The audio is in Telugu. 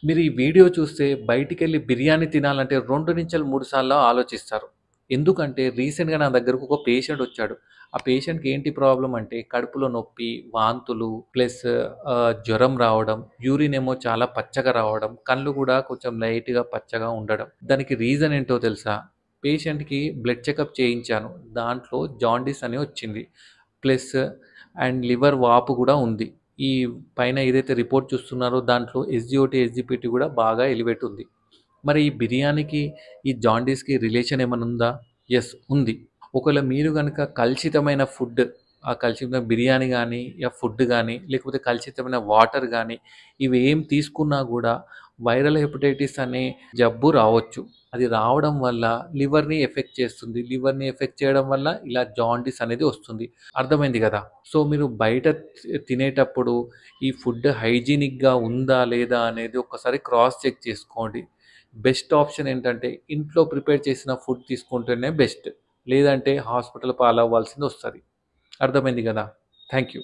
మీరు ఈ వీడియో చూస్తే బయటికెళ్ళి బిర్యానీ తినాలంటే 2-3 సార్లు ఆలోచిస్తారు. ఎందుకంటే రీసెంట్‌గా నా దగ్గరకు ఒక పేషెంట్ వచ్చాడు. ఆ పేషెంట్‌కి ఏంటి ప్రాబ్లమ్ అంటే కడుపులో నొప్పి, వాంతులు ప్లస్ జ్వరం రావడం, యూరిన్ ఏమో చాలా పచ్చగా రావడం, కళ్ళు కూడా కొంచెం లైట్‌గా పచ్చగా ఉండడం. దానికి రీజన్ ఏంటో తెలుసా? పేషెంట్‌కి బ్లడ్ చెకప్ చేయించాను. దాంట్లో జాండీస్ అని వచ్చింది. ప్లస్ లివర్ వాపు కూడా ఉంది. ఈ పైన ఏదైతే రిపోర్ట్ చూస్తున్నారో దాంట్లో ఎస్‌జిఓటీ, ఎస్‌జిపిటీ కూడా బాగా ఎలివేట్ ఉంది. మరి ఈ బిర్యానీకి, ఈ జాండీస్‌కి రిలేషన్ ఏమన్నా ఉందా? యెస్ ఉంది. ఒకవేళ మీరు గనక కలుషితమైన ఫుడ్, ఆ కలుషితమైన బిర్యానీ గానీ, ఫుడ్ గానీ, లేకపోతే కలుషితమైన వాటర్ గానీ, ఇవేం తీసుకున్నా గూడా వైరల్ హెపటైటిస్ అనే జబ్బు రావచ్చు. అది రావడం వల్ల లివర్‌ని ఎఫెక్ట్ చేస్తుంది. లివర్‌ని ఎఫెక్ట్ చేయడం వల్ల ఇలా జాండీస్ అనేది వస్తుంది. అర్థమైంది గదా! సో, మీరు బయట తినేటప్పుడు ఈ ఫుడ్ హైజీనిక్‌గా ఉందా? లేదా? అనేది ఒక్కసారి క్రాస్ చెక్ చేసుకోండి. బెస్ట్ ఆప్షన్ ఏంటంటే ఇంట్లో ప్రిపేర్ చేసిన ఫుడ్ తీసుకుంటేనే బెస్ట్. లేదంటే హాస్పిటల్ పాలవ్వాల్సిందొస్తది. అర్థమైంది గదా! Thank you.